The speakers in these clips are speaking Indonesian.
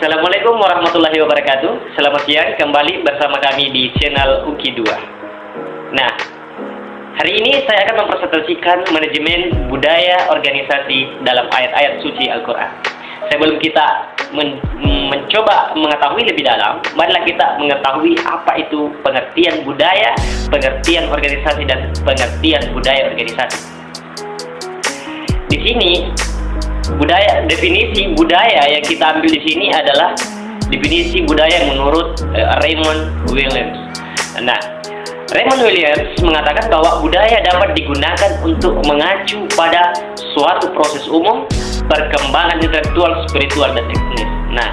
Assalamualaikum warahmatullahi wabarakatuh. Selamat siang, kembali bersama kami di channel UKI 2. Nah, hari ini saya akan mempresentasikan manajemen budaya organisasi dalam ayat-ayat suci Al-Quran. Sebelum kita mencoba mengetahui lebih dalam, marilah kita mengetahui apa itu pengertian budaya, pengertian organisasi, dan pengertian budaya organisasi. Di sini definisi budaya yang kita ambil di sini adalah definisi budaya menurut Raymond Williams. Nah, Raymond Williams mengatakan bahwa budaya dapat digunakan untuk mengacu pada suatu proses umum, perkembangan intelektual, spiritual, dan etnis. Nah,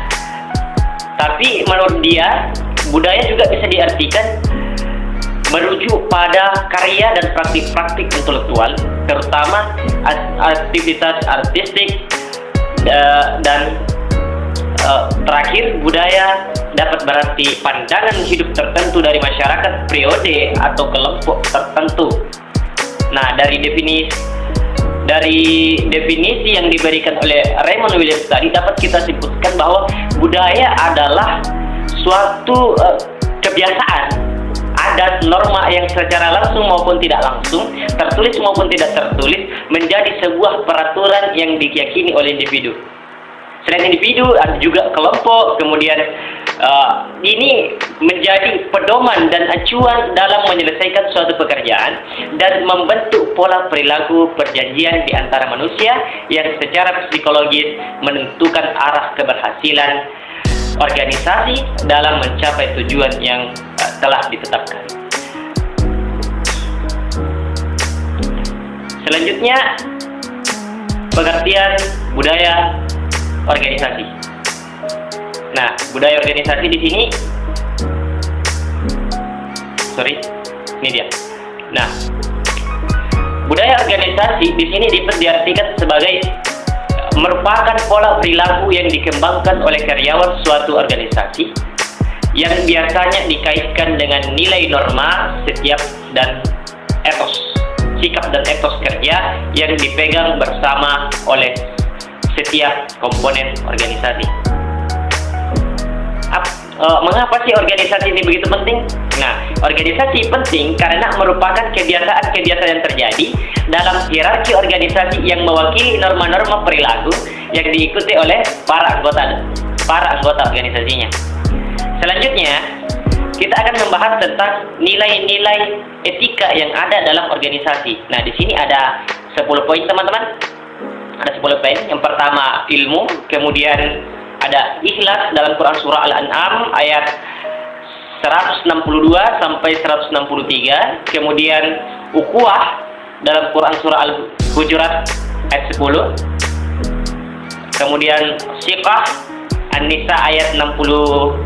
tapi menurut dia, budaya juga bisa diartikan merujuk pada karya dan praktik-praktik intelektual, terutama aktivitas artistik, dan terakhir, budaya dapat berarti pandangan hidup tertentu dari masyarakat, periode, atau kelompok tertentu. Nah, dari definisi yang diberikan oleh Raymond Williams tadi, dapat kita sebutkan bahwa budaya adalah suatu kebiasaan, adat, norma yang secara langsung maupun tidak langsung, tertulis maupun tidak tertulis, menjadi sebuah peraturan yang diyakini oleh individu. Selain individu, ada juga kelompok. Kemudian ini menjadi pedoman dan acuan dalam menyelesaikan suatu pekerjaan dan membentuk pola perilaku perjanjian di antara manusia yang secara psikologis menentukan arah keberhasilan organisasi dalam mencapai tujuan yang telah ditetapkan. Selanjutnya, pengertian budaya organisasi. Nah, budaya organisasi di sini, ini dia. Nah, budaya organisasi di sini diartikan sebagai merupakan pola perilaku yang dikembangkan oleh karyawan suatu organisasi yang biasanya dikaitkan dengan nilai norma setiap dan sikap dan etos kerja yang dipegang bersama oleh setiap komponen organisasi. Mengapa sih organisasi ini begitu penting? Nah, organisasi penting karena merupakan kebiasaan-kebiasaan yang terjadi dalam hierarki organisasi yang mewakili norma-norma perilaku yang diikuti oleh para anggota organisasinya. Selanjutnya, kita akan membahas tentang nilai-nilai etika yang ada dalam organisasi. Nah, di sini ada 10 poin, teman-teman. Ada 10 poin. Yang pertama, ilmu. Kemudian ada ikhlas dalam Quran surah Al-An'am ayat 162 sampai 163. Kemudian ukhuwah dalam Quran surah Al-Hujurat ayat 10. Kemudian siqah An-Nisa ayat 65.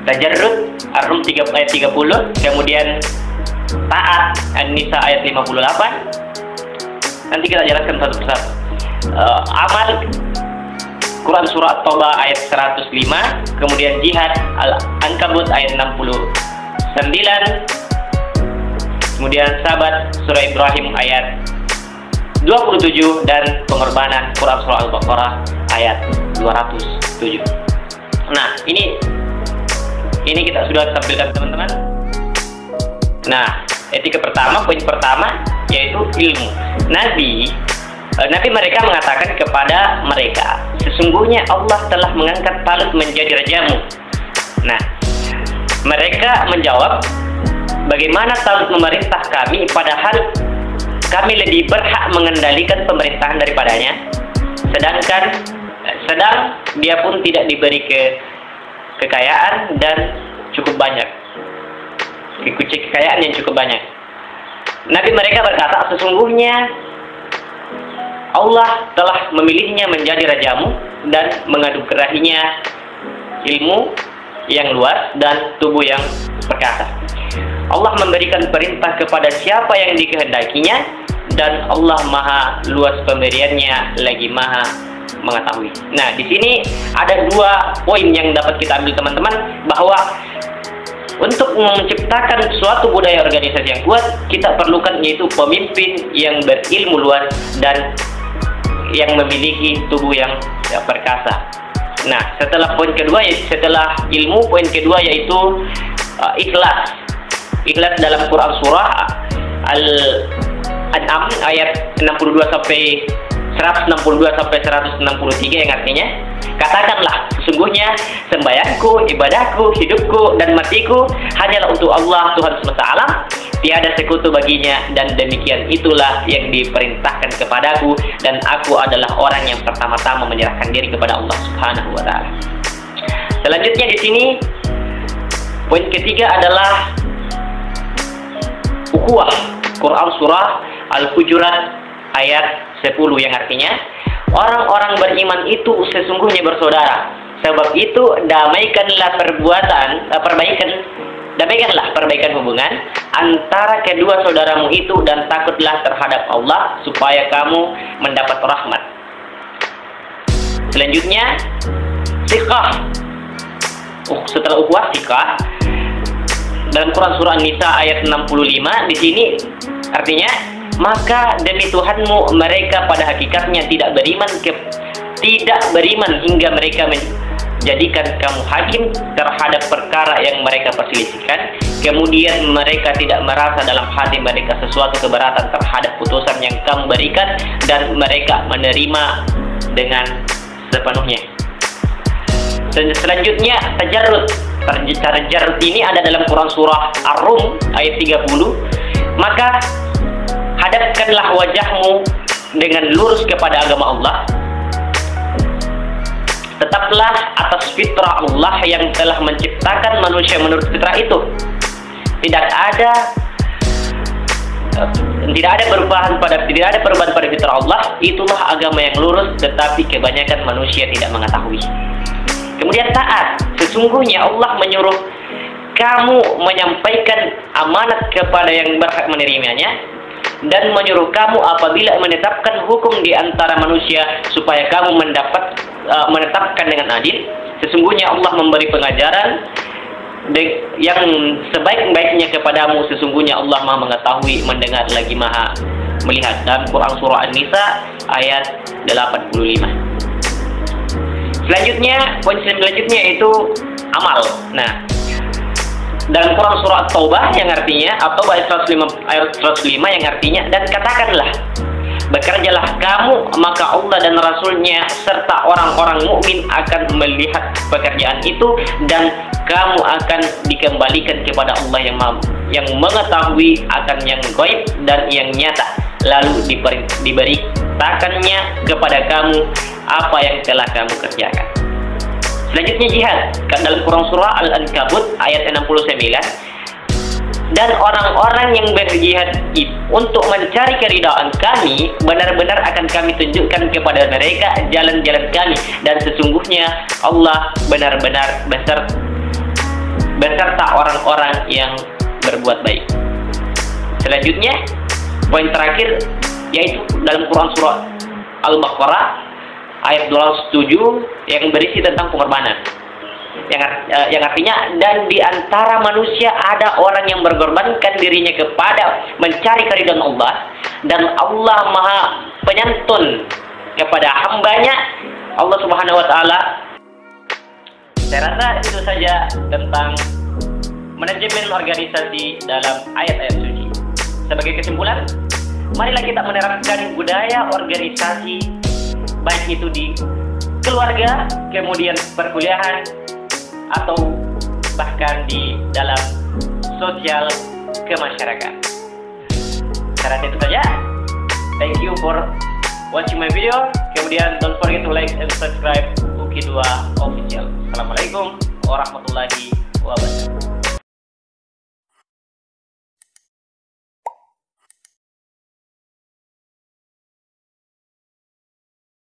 Tajarrud Ar-Rum ayat 30. Kemudian taat An-Nisa ayat 58. Nanti kita jelaskan satu persatu. Amal Quran surah At-Taubah ayat 105. Kemudian jihad Al-Ankabut ayat 69. Kemudian sabat surah Ibrahim ayat 27. Dan pengorbanan Quran surah Al-Baqarah ayat 207. Nah, ini kita sudah tampilkan, teman-teman. Nah, etika pertama, poin pertama yaitu ilmu. Nabi mereka mengatakan kepada mereka, sesungguhnya Allah telah mengangkat Talut menjadi rajamu. Nah, mereka menjawab, bagaimana Talut memerintah kami padahal kami lebih berhak mengendalikan pemerintahan daripadanya, sedang dia pun tidak diberi kekayaan dan cukup banyak, kekayaan yang cukup banyak. Nabi mereka berkata, sesungguhnya Allah telah memilihnya menjadi rajamu dan menganugerahinya ilmu yang luas dan tubuh yang perkasa. Allah memberikan perintah kepada siapa yang dikehendakinya dan Allah maha luas pemberiannya lagi maha mengetahui. Nah, di sini ada 2 poin yang dapat kita ambil, teman-teman, bahwa untuk menciptakan suatu budaya organisasi yang kuat, kita perlukan yaitu pemimpin yang berilmu luas dan yang memiliki tubuh yang perkasa. Nah, setelah poin kedua, setelah ilmu, poin kedua yaitu ikhlas. Ikhlas dalam Quran surah Al-An'am ayat 62 sampai 162 sampai 163 yang artinya, katakanlah, sesungguhnya sembahyangku, ibadahku, hidupku, dan matiku hanyalah untuk Allah Tuhan semesta alam, tiada sekutu baginya, dan demikian itulah yang diperintahkan kepadaku, dan aku adalah orang yang pertama-tama menyerahkan diri kepada Allah Subhanahu wa Ta'ala. Selanjutnya di sini poin ketiga adalah ukhuwah. Quran surah Al-Hujurat ayat 10 yang artinya, orang-orang beriman itu sesungguhnya bersaudara. Sebab itu damaikanlah perbaikan hubungan antara kedua saudaramu itu, dan takutlah terhadap Allah supaya kamu mendapat rahmat. Selanjutnya siqah. Setelah ukhuwah, siqah dalam Quran surah An-Nisa ayat 65 di sini artinya, maka demi Tuhanmu mereka pada hakikatnya tidak beriman hingga mereka menjadikan kamu hakim terhadap perkara yang mereka perselisihkan, kemudian mereka tidak merasa dalam hati mereka sesuatu keberatan terhadap putusan yang kamu berikan, dan mereka menerima dengan sepenuhnya. Selanjutnya tajarrud. Tajarrud ini ada dalam Quran surah Ar-Rum ayat 30. Maka hadapkanlah wajahmu dengan lurus kepada agama Allah. Tetaplah atas fitrah Allah yang telah menciptakan manusia menurut fitrah itu. Tidak ada perubahan pada fitrah Allah. Itulah agama yang lurus, tetapi kebanyakan manusia tidak mengetahui. Kemudian taat. Sesungguhnya Allah menyuruh kamu menyampaikan amanat kepada yang berhak menerimanya, dan menyuruh kamu apabila menetapkan hukum di antara manusia supaya kamu menetapkan dengan adil. Sesungguhnya Allah memberi pengajaran yang sebaik-baiknya kepadamu. Sesungguhnya Allah Maha mengetahui, mendengar, lagi Maha melihat. Dalam Quran surah An-Nisa ayat 85. Selanjutnya, poin selanjutnya yaitu amal. Nah, dalam Quran surah At-Taubah yang artinya, atau ayat 105 yang artinya, dan katakanlah, bekerjalah kamu, maka Allah dan Rasulnya serta orang-orang mukmin akan melihat pekerjaan itu, dan kamu akan dikembalikan kepada Allah yang mengetahui akan yang gaib dan yang nyata, lalu diberitakannya kepada kamu apa yang telah kamu kerjakan. Selanjutnya jihad. Dalam Quran surah Al-Ankabut ayat 69, dan orang-orang yang berjihad untuk mencari keridhaan kami, benar-benar akan kami tunjukkan kepada mereka jalan-jalan kami, dan sesungguhnya Allah benar-benar beserta orang-orang yang berbuat baik. Selanjutnya, poin terakhir yaitu dalam Quran surah Al-Baqarah ayat 207 yang berisi tentang pengorbanan, yang artinya, dan di antara manusia ada orang yang mengorbankan dirinya kepada mencari keridhaan Allah, dan Allah Maha penyantun kepada hambanya, Allah Subhanahu wa Ta'ala. Saya rasa itu saja tentang manajemen organisasi dalam ayat-ayat suci. Sebagai kesimpulan, marilah kita menerapkan budaya organisasi, baik itu di keluarga, kemudian perkuliahan, atau bahkan di dalam sosial kemasyarakatan. Saya rasa itu saja. Thank you for watching my video. Kemudian don't forget to like and subscribe Uki2 Official. Assalamualaikum warahmatullahi wabarakatuh.